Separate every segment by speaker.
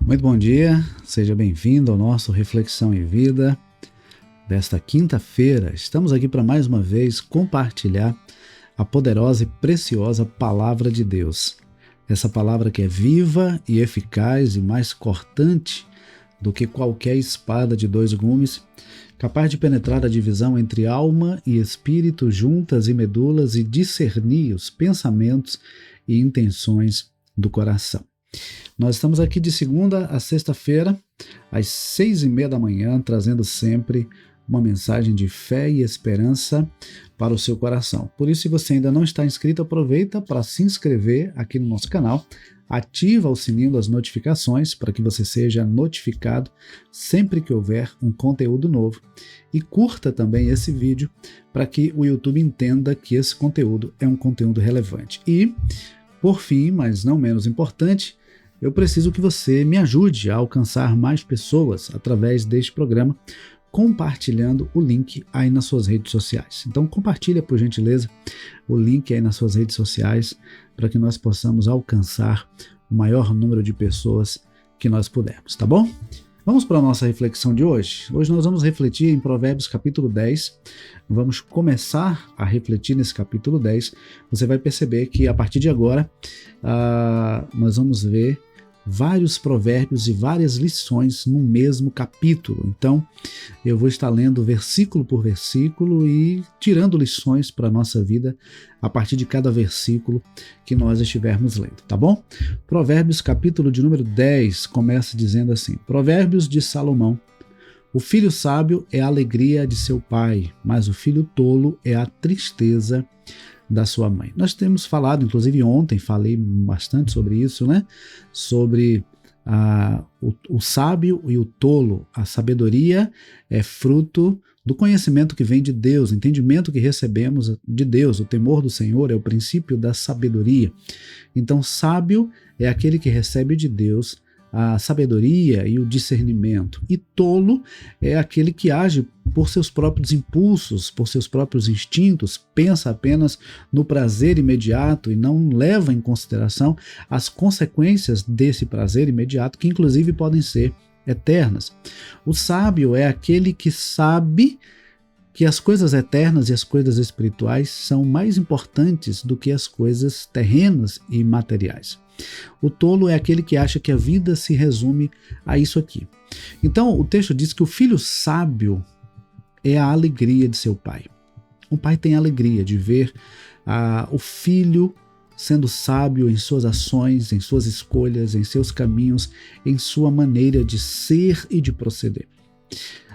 Speaker 1: Muito bom dia, seja bem-vindo ao nosso Reflexão em Vida desta quinta-feira. Estamos aqui para mais uma vez compartilhar a poderosa e preciosa Palavra de Deus. Essa palavra que é viva e eficaz e mais cortante do que qualquer espada de dois gumes, capaz de penetrar a divisão entre alma e espírito, juntas e medulas, e discernir os pensamentos e intenções do coração. Nós estamos aqui de segunda a sexta-feira, às 6:30 da manhã, trazendo sempre uma mensagem de fé e esperança para o seu coração. Por isso, se você ainda não está inscrito, aproveita para se inscrever aqui no nosso canal, ativa o sininho das notificações para que você seja notificado sempre que houver um conteúdo novo, e curta também esse vídeo para que o YouTube entenda que esse conteúdo é um conteúdo relevante. E, por fim, mas não menos importante, eu preciso que você me ajude a alcançar mais pessoas através deste programa, compartilhando o link aí nas suas redes sociais. Então compartilha, por gentileza, o link aí nas suas redes sociais para que nós possamos alcançar o maior número de pessoas que nós pudermos, tá bom? Vamos para a nossa reflexão de hoje. Hoje nós vamos refletir em Provérbios capítulo 10. Vamos começar a refletir nesse capítulo 10. Você vai perceber que a partir de agora nós vamos ver vários provérbios e várias lições no mesmo capítulo. Então, eu vou estar lendo versículo por versículo e tirando lições para a nossa vida a partir de cada versículo que nós estivermos lendo, tá bom? Provérbios, capítulo de número 10, começa dizendo assim: Provérbios de Salomão. O filho sábio é a alegria de seu pai, mas o filho tolo é a tristeza da sua mãe. Nós temos falado, inclusive ontem falei bastante sobre isso, né? Sobre o sábio e o tolo. A sabedoria é fruto do conhecimento que vem de Deus, o entendimento que recebemos de Deus. O temor do Senhor é o princípio da sabedoria. Então, sábio é aquele que recebe de Deus a sabedoria e o discernimento. E tolo é aquele que age por seus próprios impulsos, por seus próprios instintos, pensa apenas no prazer imediato e não leva em consideração as consequências desse prazer imediato, que inclusive podem ser eternas. O sábio é aquele que sabe que as coisas eternas e as coisas espirituais são mais importantes do que as coisas terrenas e materiais. O tolo é aquele que acha que a vida se resume a isso aqui. Então, o texto diz que o filho sábio é a alegria de seu pai. O pai tem alegria de ver o filho sendo sábio em suas ações, em suas escolhas, em seus caminhos, em sua maneira de ser e de proceder.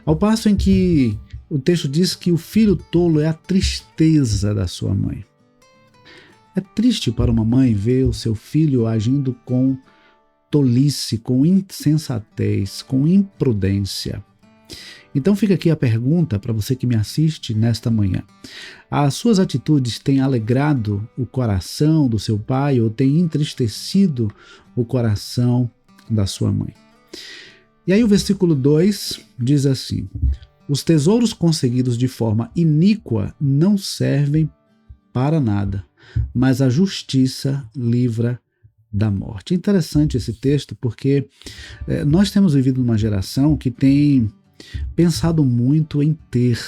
Speaker 1: Ao passo em que o texto diz que o filho tolo é a tristeza da sua mãe. É triste para uma mãe ver o seu filho agindo com tolice, com insensatez, com imprudência. Então fica aqui a pergunta para você que me assiste nesta manhã. As suas atitudes têm alegrado o coração do seu pai ou têm entristecido o coração da sua mãe? E aí o versículo 2 diz assim: os tesouros conseguidos de forma iníqua não servem para nada, mas a justiça livra da morte. É interessante esse texto porque nós temos vivido numa geração que tem pensado muito em ter,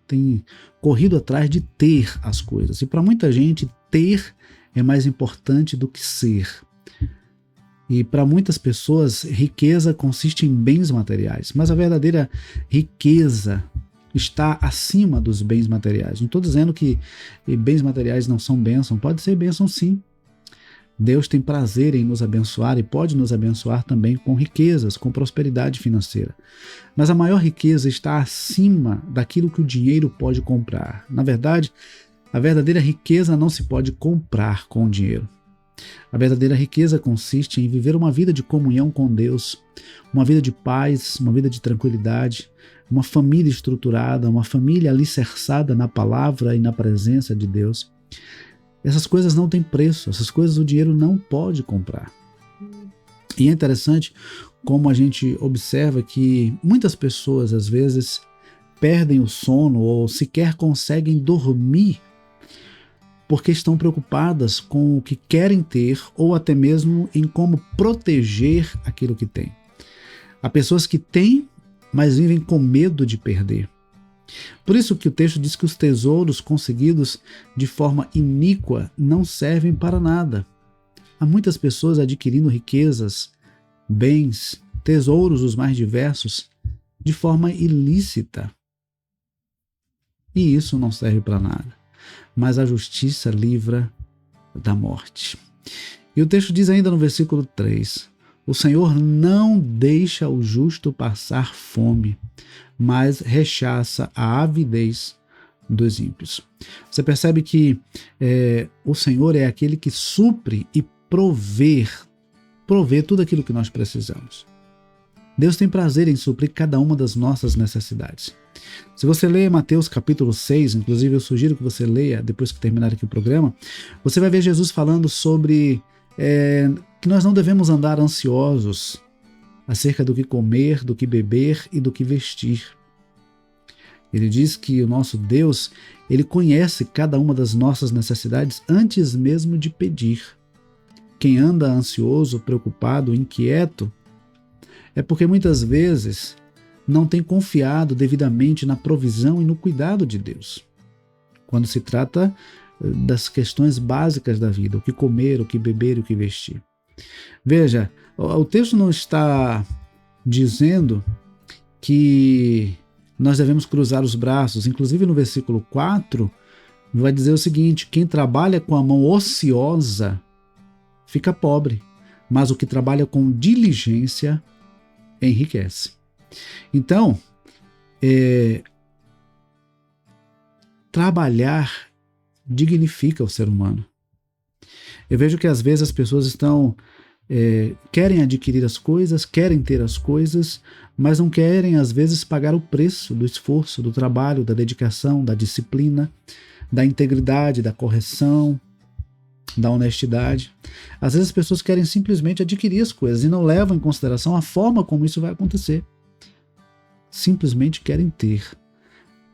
Speaker 1: tem corrido atrás de ter as coisas. E para muita gente, ter é mais importante do que ser. E para muitas pessoas, riqueza consiste em bens materiais, mas a verdadeira riqueza está acima dos bens materiais. Não estou dizendo que bens materiais não são bênção, pode ser bênção sim. Deus tem prazer em nos abençoar e pode nos abençoar também com riquezas, com prosperidade financeira. Mas a maior riqueza está acima daquilo que o dinheiro pode comprar. Na verdade, a verdadeira riqueza não se pode comprar com o dinheiro. A verdadeira riqueza consiste em viver uma vida de comunhão com Deus, uma vida de paz, uma vida de tranquilidade, uma família estruturada, uma família alicerçada na palavra e na presença de Deus. Essas coisas não têm preço, essas coisas o dinheiro não pode comprar. E é interessante como a gente observa que muitas pessoas às vezes perdem o sono ou sequer conseguem dormir porque estão preocupadas com o que querem ter ou até mesmo em como proteger aquilo que têm. Há pessoas que têm, mas vivem com medo de perder. Por isso que o texto diz que os tesouros conseguidos de forma iníqua não servem para nada. Há muitas pessoas adquirindo riquezas, bens, tesouros os mais diversos, de forma ilícita. E isso não serve para nada. Mas a justiça livra da morte. E o texto diz ainda no versículo 3: o Senhor não deixa o justo passar fome, mas rechaça a avidez dos ímpios. Você percebe que o Senhor é aquele que supre e provê tudo aquilo que nós precisamos. Deus tem prazer em suprir cada uma das nossas necessidades. Se você ler Mateus capítulo 6, inclusive eu sugiro que você leia depois que terminar aqui o programa, você vai ver Jesus falando sobre que nós não devemos andar ansiosos acerca do que comer, do que beber e do que vestir. Ele diz que o nosso Deus, ele conhece cada uma das nossas necessidades antes mesmo de pedir. Quem anda ansioso, preocupado, inquieto, é porque muitas vezes não tem confiado devidamente na provisão e no cuidado de Deus. Quando se trata das questões básicas da vida, o que comer, o que beber e o que vestir. Veja, o texto não está dizendo que nós devemos cruzar os braços. Inclusive no versículo 4 vai dizer o seguinte: quem trabalha com a mão ociosa fica pobre, mas o que trabalha com diligência enriquece. Então, trabalhar dignifica o ser humano. Eu vejo que às vezes as pessoas querem adquirir as coisas, querem ter as coisas, mas não querem às vezes pagar o preço do esforço, do trabalho, da dedicação, da disciplina, da integridade, da correção, da honestidade. Às vezes as pessoas querem simplesmente adquirir as coisas e não levam em consideração a forma como isso vai acontecer. Simplesmente querem ter,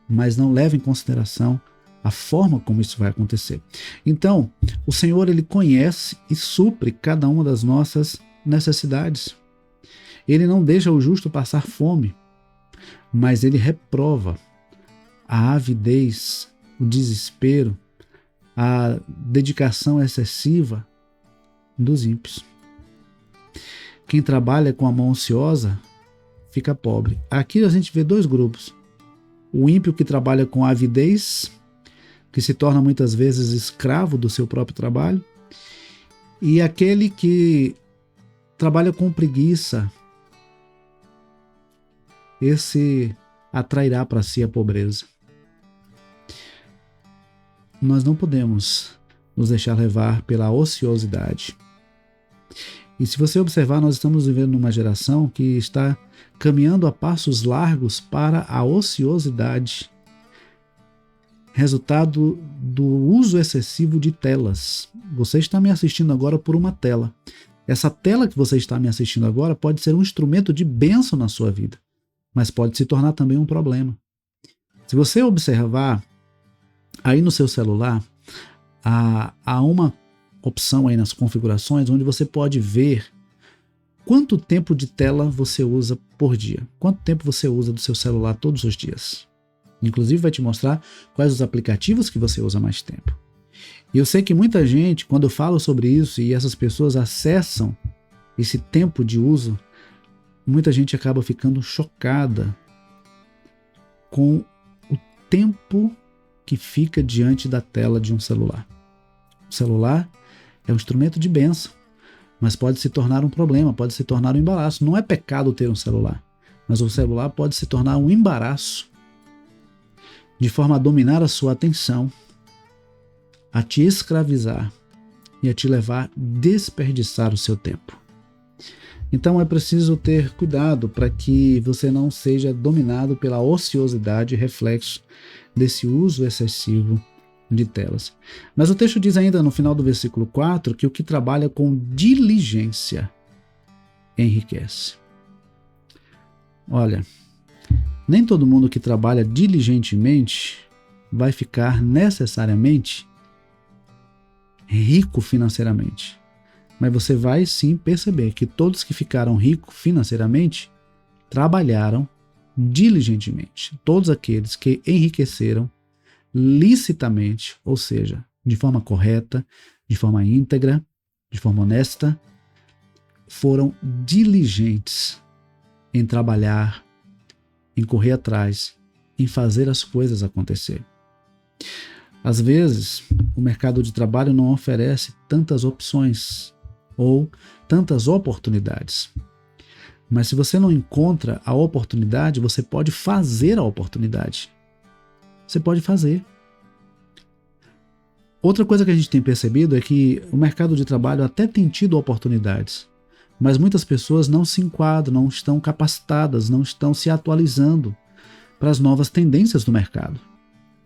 Speaker 1: mas não levam em consideração a forma como isso vai acontecer. Então, o Senhor, ele conhece e supre cada uma das nossas necessidades. Ele não deixa o justo passar fome, mas ele reprova a avidez, o desespero, a dedicação excessiva dos ímpios. Quem trabalha com a mão ociosa fica pobre. Aqui a gente vê dois grupos. O ímpio que trabalha com avidez, que se torna muitas vezes escravo do seu próprio trabalho, e aquele que trabalha com preguiça, esse atrairá para si a pobreza. Nós não podemos nos deixar levar pela ociosidade. E se você observar, nós estamos vivendo numa geração que está caminhando a passos largos para a ociosidade, resultado do uso excessivo de telas. Você está me assistindo agora por uma tela. Essa tela que você está me assistindo agora pode ser um instrumento de bênção na sua vida, mas pode se tornar também um problema. Se você observar aí no seu celular, há uma opção aí nas configurações onde você pode ver quanto tempo de tela você usa por dia, quanto tempo você usa do seu celular todos os dias. Inclusive vai te mostrar quais os aplicativos que você usa mais tempo. E eu sei que muita gente, quando eu falo sobre isso e essas pessoas acessam esse tempo de uso, muita gente acaba ficando chocada com o tempo que fica diante da tela de um celular. O celular é um instrumento de bênção, mas pode se tornar um problema, pode se tornar um embaraço. Não é pecado ter um celular, mas o celular pode se tornar um embaraço, de forma a dominar a sua atenção, a te escravizar e a te levar a desperdiçar o seu tempo. Então é preciso ter cuidado para que você não seja dominado pela ociosidade, reflexo desse uso excessivo de telas. Mas o texto diz ainda no final do versículo 4 que o que trabalha com diligência enriquece. Olha, nem todo mundo que trabalha diligentemente vai ficar necessariamente rico financeiramente. Mas você vai sim perceber que todos que ficaram ricos financeiramente trabalharam diligentemente. Todos aqueles que enriqueceram licitamente, ou seja, de forma correta, de forma íntegra, de forma honesta, foram diligentes em trabalhar, em correr atrás, em fazer as coisas acontecer. Às vezes, o mercado de trabalho não oferece tantas opções ou tantas oportunidades. Mas se você não encontra a oportunidade, você pode fazer a oportunidade. Você pode fazer. Outra coisa que a gente tem percebido é que o mercado de trabalho até tem tido oportunidades, mas muitas pessoas não se enquadram, não estão capacitadas, não estão se atualizando para as novas tendências do mercado.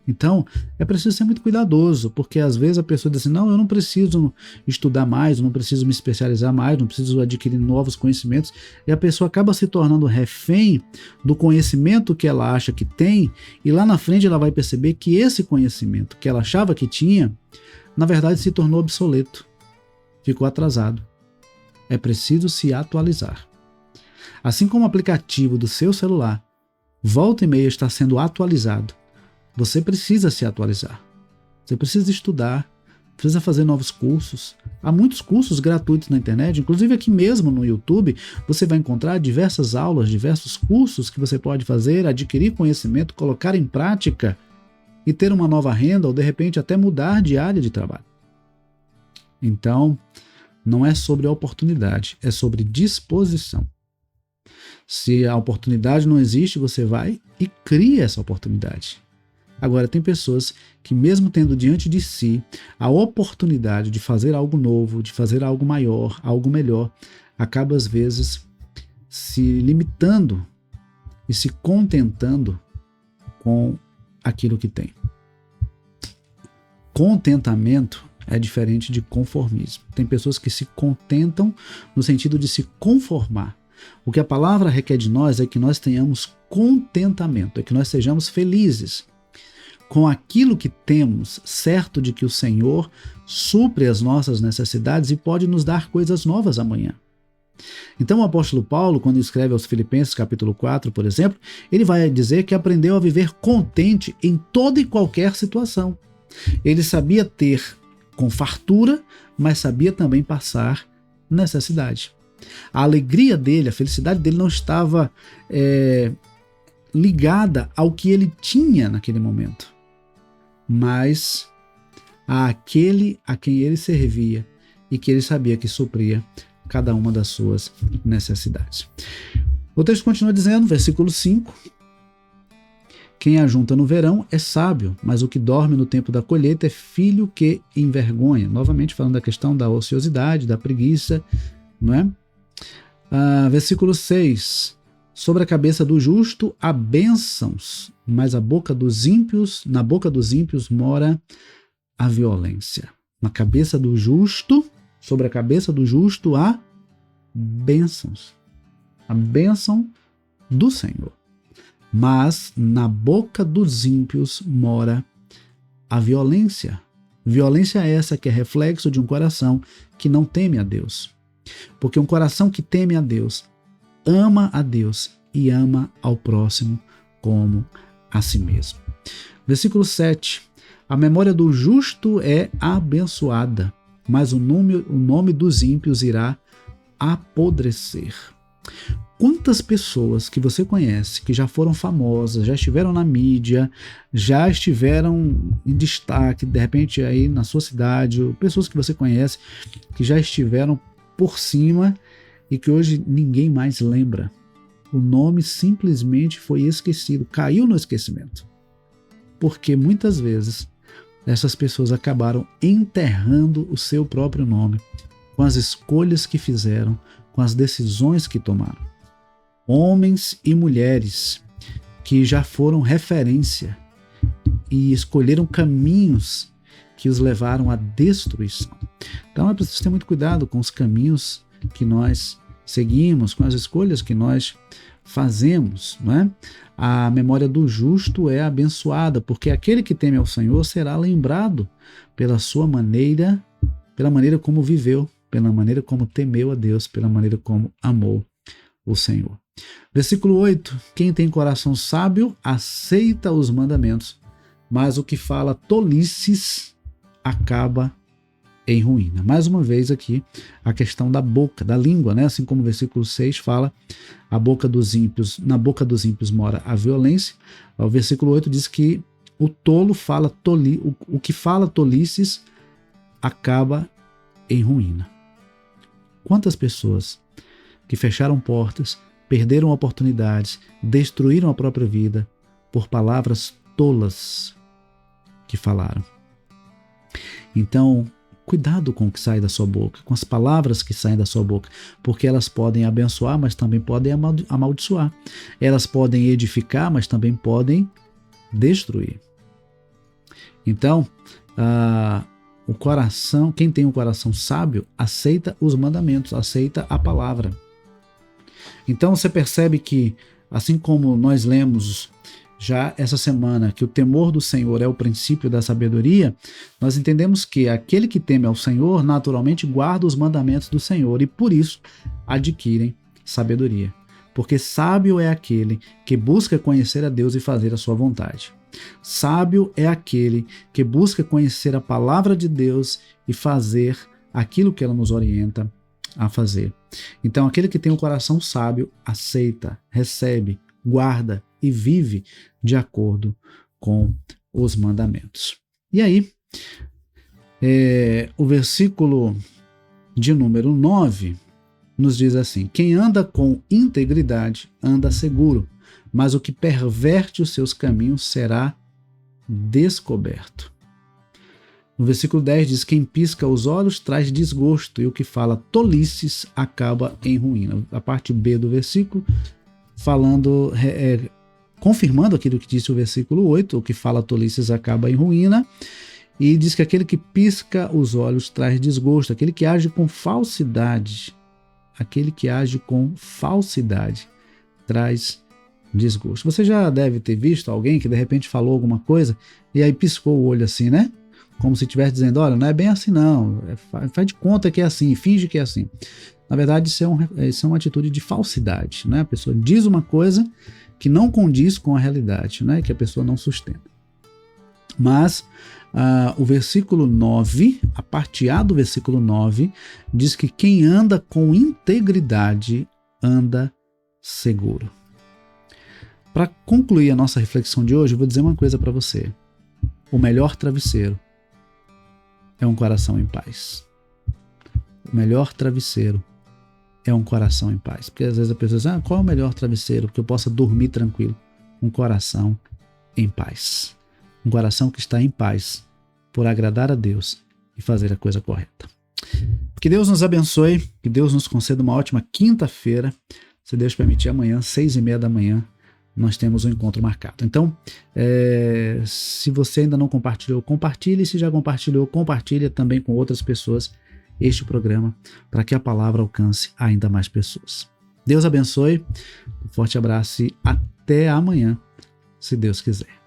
Speaker 1: Então, é preciso ser muito cuidadoso, porque às vezes a pessoa diz assim, não, eu não preciso estudar mais, eu não preciso me especializar mais, não preciso adquirir novos conhecimentos, e a pessoa acaba se tornando refém do conhecimento que ela acha que tem, e lá na frente ela vai perceber que esse conhecimento que ela achava que tinha, na verdade se tornou obsoleto, ficou atrasado. É preciso se atualizar. Assim como o aplicativo do seu celular, volta e meia está sendo atualizado, você precisa se atualizar. Você precisa estudar, precisa fazer novos cursos. Há muitos cursos gratuitos na internet, inclusive aqui mesmo no YouTube, você vai encontrar diversas aulas, diversos cursos que você pode fazer, adquirir conhecimento, colocar em prática e ter uma nova renda ou de repente até mudar de área de trabalho. Então, não é sobre oportunidade, é sobre disposição. Se a oportunidade não existe, você vai e cria essa oportunidade. Agora, tem pessoas que mesmo tendo diante de si a oportunidade de fazer algo novo, de fazer algo maior, algo melhor, acaba às vezes se limitando e se contentando com aquilo que tem. Contentamento é diferente de conformismo. Tem pessoas que se contentam no sentido de se conformar. O que a palavra requer de nós é que nós tenhamos contentamento, é que nós sejamos felizes com aquilo que temos, certo de que o Senhor supre as nossas necessidades e pode nos dar coisas novas amanhã. Então o apóstolo Paulo, quando escreve aos Filipenses capítulo 4, por exemplo, ele vai dizer que aprendeu a viver contente em toda e qualquer situação. Ele sabia ter com fartura, mas sabia também passar necessidade. A alegria dele, a felicidade dele não estava ligada ao que ele tinha naquele momento, mas àquele a quem ele servia e que ele sabia que supria cada uma das suas necessidades. O texto continua dizendo, versículo 5, quem ajunta no verão é sábio, mas o que dorme no tempo da colheita é filho que envergonha. Novamente falando da questão da ociosidade, da preguiça, não é? Versículo 6, sobre a cabeça do justo há bênçãos, mas na boca dos ímpios mora a violência. Na cabeça do justo, sobre a cabeça do justo há bênçãos. A bênção do Senhor. Mas na boca dos ímpios mora a violência. Violência essa que é reflexo de um coração que não teme a Deus. Porque um coração que teme a Deus, ama a Deus e ama ao próximo como a si mesmo. Versículo 7. A memória do justo é abençoada, mas o nome dos ímpios irá apodrecer. Quantas pessoas que você conhece, que já foram famosas, já estiveram na mídia, já estiveram em destaque, de repente aí na sua cidade, ou pessoas que você conhece, que já estiveram por cima e que hoje ninguém mais lembra. O nome simplesmente foi esquecido, caiu no esquecimento. Porque muitas vezes essas pessoas acabaram enterrando o seu próprio nome com as escolhas que fizeram, com as decisões que tomaram. Homens e mulheres que já foram referência e escolheram caminhos que os levaram à destruição. Então é preciso ter muito cuidado com os caminhos que nós seguimos, com as escolhas que nós fazemos, não é? A memória do justo é abençoada, porque aquele que teme ao Senhor será lembrado pela sua maneira pela maneira como viveu, pela maneira como temeu a Deus, pela maneira como amou o Senhor. Versículo 8: quem tem coração sábio aceita os mandamentos, mas o que fala tolices acaba em ruína. Mais uma vez aqui a questão da boca, da língua, né? Assim como o versículo 6 fala, na boca dos ímpios mora a violência. O versículo 8 diz que o tolo fala o que fala tolices acaba em ruína. Quantas pessoas que fecharam portas, perderam oportunidades, destruíram a própria vida por palavras tolas que falaram. Então, cuidado com o que sai da sua boca, com as palavras que saem da sua boca, porque elas podem abençoar, mas também podem amaldiçoar. Elas podem edificar, mas também podem destruir. Então, o coração, quem tem um coração sábio, aceita os mandamentos, aceita a palavra. Então você percebe que, assim como nós lemos já essa semana, que o temor do Senhor é o princípio da sabedoria, nós entendemos que aquele que teme ao Senhor naturalmente guarda os mandamentos do Senhor e por isso adquirem sabedoria. Porque sábio é aquele que busca conhecer a Deus e fazer a sua vontade. Sábio é aquele que busca conhecer a palavra de Deus e fazer aquilo que ela nos orienta a fazer. Então, aquele que tem um coração sábio aceita, recebe, guarda e vive de acordo com os mandamentos. E aí, o versículo de número 9 nos diz assim: quem anda com integridade anda seguro, mas o que perverte os seus caminhos será descoberto. No versículo 10 diz: quem pisca os olhos traz desgosto, e o que fala tolices acaba em ruína. A parte B do versículo, confirmando aquilo que disse o versículo 8, o que fala tolices acaba em ruína, e diz que aquele que pisca os olhos traz desgosto, aquele que age com falsidade, traz desgosto. Você já deve ter visto alguém que de repente falou alguma coisa e aí piscou o olho assim, né? Como se estivesse dizendo: olha, não é bem assim não, faz de conta que é assim, finge que é assim. Na verdade, isso é uma atitude de falsidade, né? A pessoa diz uma coisa que não condiz com a realidade, né? Que a pessoa não sustenta. Mas o versículo 9, a parte A do versículo 9, diz que quem anda com integridade anda seguro. Para concluir a nossa reflexão de hoje, eu vou dizer uma coisa para você. O melhor travesseiro é um coração em paz. O melhor travesseiro é um coração em paz. Porque às vezes a pessoa diz: qual é o melhor travesseiro? Porque eu possa dormir tranquilo. Um coração em paz. Um coração que está em paz por agradar a Deus e fazer a coisa correta. Que Deus nos abençoe, que Deus nos conceda uma ótima quinta-feira. Se Deus permitir, amanhã, 6:30 da manhã, nós temos um encontro marcado. Então, se você ainda não compartilhou, compartilhe. Se já compartilhou, compartilhe também com outras pessoas este programa, para que a palavra alcance ainda mais pessoas. Deus abençoe, um forte abraço e até amanhã, se Deus quiser.